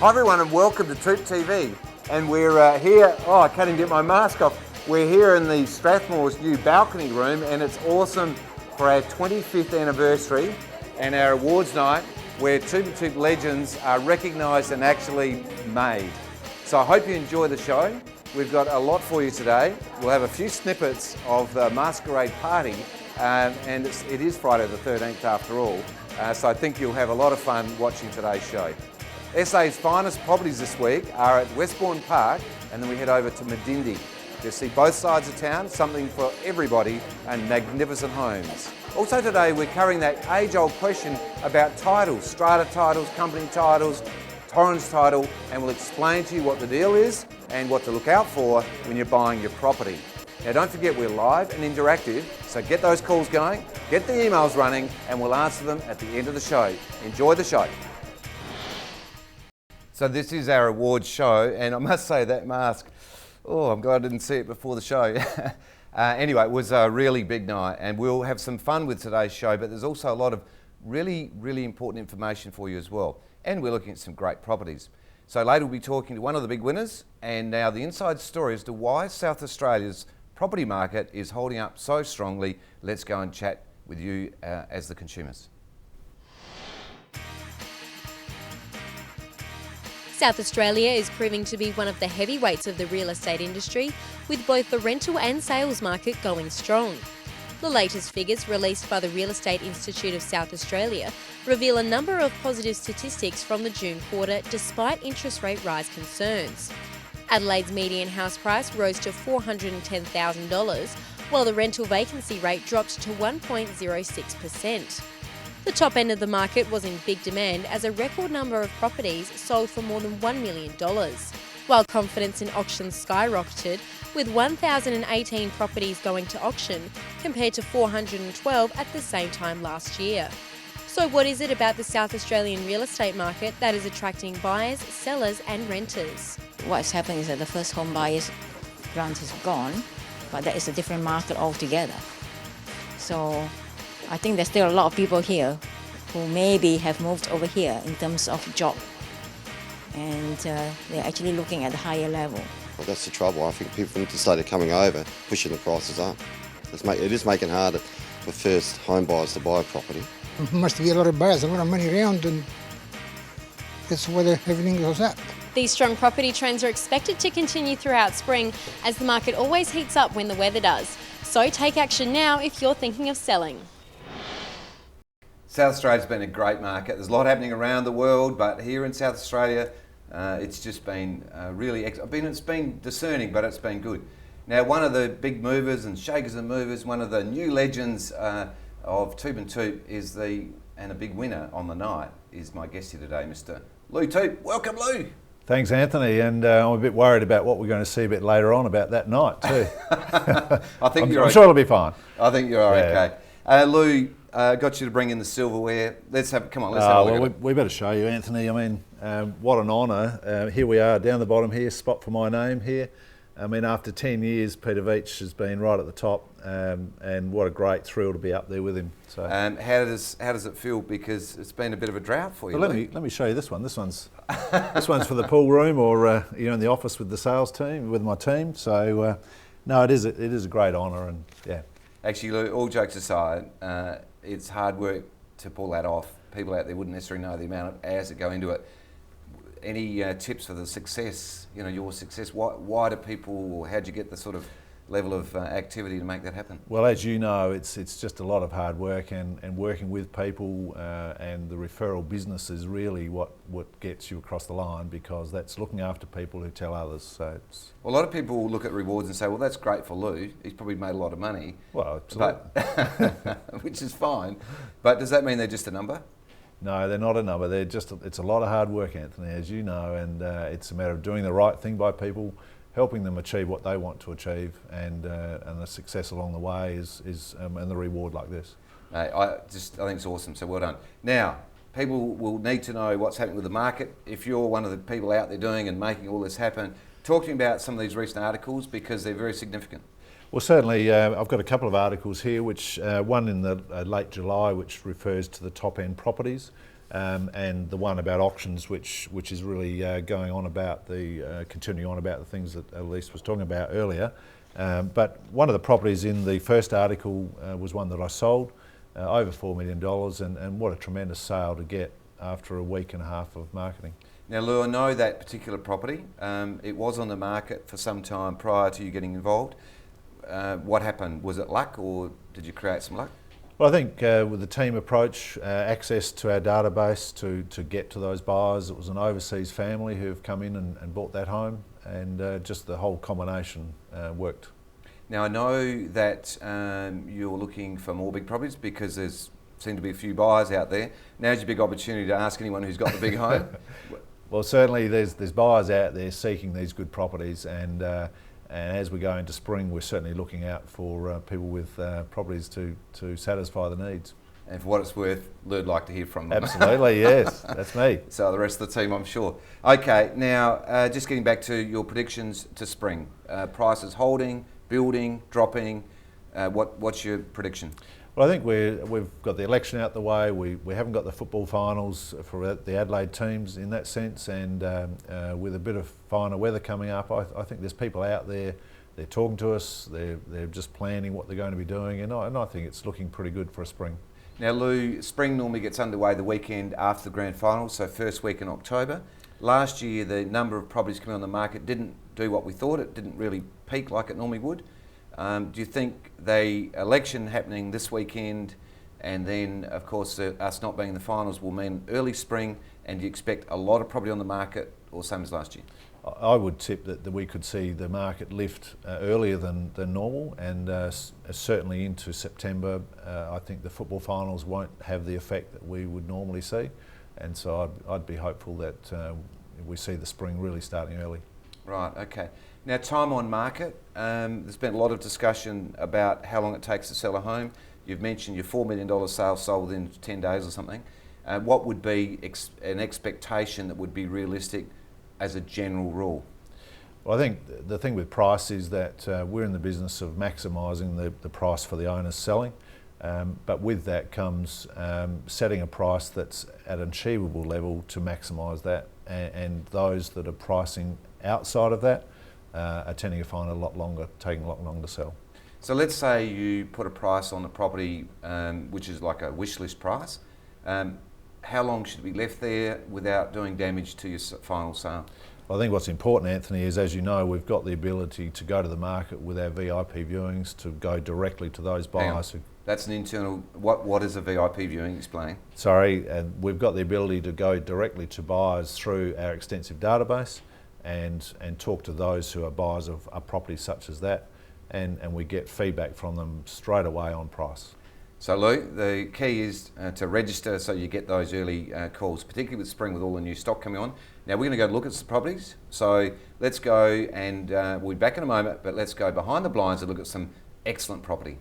Hi everyone and welcome to TOOP TV. And we're here, I can't even get my mask off. We're here in the Strathmore's new balcony room and it's awesome for our 25th anniversary and our awards night where TOOP+TOOP legends are recognised and actually made. So I hope you enjoy the show. We've got a lot for you today. We'll have a few snippets of the masquerade party and it is Friday the 13th after all. So I think you'll have a lot of fun watching today's show. SA's finest properties this week are at Westbourne Park and then we head over to Medindi. You'll see both sides of town, something for everybody and magnificent homes. Also today we're covering that age-old question about titles, strata titles, company titles, Torrens title, and we'll explain to you what the deal is and what to look out for when you're buying your property. Now don't forget we're live and interactive, so get those calls going, get the emails running and we'll answer them at the end of the show. Enjoy the show. So this is our awards show and I must say that mask, I'm glad I didn't see it before the show. Anyway, it was a really big night and we'll have some fun with today's show, but there's also a lot of really important information for you as well. And we're looking at some great properties. So later we'll be talking to one of the big winners and now the inside story as to why South Australia's property market is holding up so strongly. Let's go and chat with you as the consumers. South Australia is proving to be one of the heavyweights of the real estate industry, with both the rental and sales market going strong. The latest figures released by the Real Estate Institute of South Australia reveal a number of positive statistics from the June quarter despite interest rate rise concerns. Adelaide's median house price rose to $410,000, while the rental vacancy rate dropped to 1.06%. The top end of the market was in big demand as a record number of properties sold for more than $1 million, while confidence in auctions skyrocketed, with 1,018 properties going to auction compared to 412 at the same time last year. So what is it about the South Australian real estate market that is attracting buyers, sellers and renters? What's happening is that the first home buyers grant is gone, but that is a different market altogether. So I think there's still a lot of people here who maybe have moved over here in terms of job, and they're actually looking at a higher level. Well, that's the trouble. I think people need to start coming over, pushing the prices up. It is making it harder for first home buyers to buy a property. There must be a lot of buyers, a lot of money around, and that's why everything goes up. These strong property trends are expected to continue throughout spring, as the market always heats up when the weather does. So take action now if you're thinking of selling. South Australia's been a great market. There's a lot happening around the world, but here in South Australia, it's just been it's been discerning, but it's been good. Now, one of the big movers and shakers and movers, one of the new legends of TOOP+TOOP is and a big winner on the night is my guest here today, Mr. Lou Toop. Welcome, Lou. Thanks, Anthony, and I'm a bit worried about what we're going to see a bit later on about that night too. I'm sure it'll be fine. I think you're okay. Lou, got you to bring in the silverware. Let's have a look at it. We better show you, Anthony. I mean, what an honour. Here we are down the bottom here, spot for my name here. I mean, after 10 years, Peter Veach has been right at the top, and what a great thrill to be up there with him. So, how does it feel? Because it's been a bit of a drought for you. Well, let me show you this one. This one's for the pool room, or in the office with the sales team, with my team. So, no, it is a great honour, and yeah. Actually, Lou, all jokes aside, it's hard work to pull that off. People out there wouldn't necessarily know the amount of hours that go into it. Any tips for the success, your success? Why do people, or how'd you get the sort of level of activity to make that happen? Well, as you know, it's just a lot of hard work and working with people, and the referral business is really what gets you across the line, because that's looking after people who tell others. So a lot of people look at rewards and say, well, that's great for Lou. He's probably made a lot of money. Well, absolutely. But, which is fine. But does that mean they're just a number? No, they're not a number. It's a lot of hard work, Anthony, as you know, and it's a matter of doing the right thing by people, helping them achieve what they want to achieve, and the success along the way is and the reward like this. I think it's awesome. So well done. Now, people will need to know what's happening with the market. If you're one of the people out there doing and making all this happen, talk to me about some of these recent articles, because they're very significant. Well, certainly, I've got a couple of articles here, which one in the late July, which refers to the top end properties. and the one about auctions, which is really going on about continuing on about the things that Elise was talking about earlier. But one of the properties in the first article was one that I sold, over $4 million, and what a tremendous sale to get after a week and a half of marketing. Now, Lou, I know that particular property. It was on the market for some time prior to you getting involved. What happened? Was it luck, or did you create some luck? Well, I think with the team approach, access to our database to get to those buyers, it was an overseas family who have come in and bought that home, and just the whole combination worked. Now, I know that you're looking for more big properties because there's seem to be a few buyers out there. Now's your big opportunity to ask anyone who's got the big home. Well, certainly there's buyers out there seeking these good properties, and as we go into spring, we're certainly looking out for people with properties to satisfy the needs. And for what it's worth, Lou'd like to hear from them. Absolutely, yes, that's me. So the rest of the team, I'm sure. Okay, now just getting back to your predictions to spring. Prices holding, building, dropping. What's your prediction? Well, I think we've got the election out the way. We haven't got the football finals for the Adelaide teams in that sense, and with a bit of finer weather coming up, I think there's people out there. They're talking to us. They're just planning what they're going to be doing, and I think it's looking pretty good for a spring. Now, Lou, spring normally gets underway the weekend after the grand final, so first week in October. Last year, the number of properties coming on the market didn't do what we thought. It didn't really peak like it normally would. Do you think the election happening this weekend, and then, of course, us not being in the finals will mean early spring, and do you expect a lot of property on the market, or same as last year? I would tip that we could see the market lift earlier than normal, and certainly into September. I think the football finals won't have the effect that we would normally see, and so I'd be hopeful that we see the spring really starting early. Right, okay. Now, time on market. There's been a lot of discussion about how long it takes to sell a home. You've mentioned your $4 million sale sold within 10 days or something. What would be an expectation that would be realistic as a general rule? Well, I think the thing with price is that we're in the business of maximising the price for the owners selling, but with that comes setting a price that's at an achievable level to maximise that, and those that are pricing outside of that are tending to find taking a lot longer to sell. So let's say you put a price on the property which is like a wish list price. How long should it be left there without doing damage to your final sale? Well, I think what's important, Anthony, is, as you know, we've got the ability to go to the market with our VIP viewings, to go directly to those buyers. That's an internal, what is a VIP viewing? Explain. Sorry, we've got the ability to go directly to buyers through our extensive database and talk to those who are buyers of a property such as that, and we get feedback from them straight away on price. So Lou, the key is to register so you get those early calls, particularly with spring with all the new stock coming on. Now we're going to go look at some properties, so let's go, and we'll be back in a moment, but let's go behind the blinds and look at some excellent property.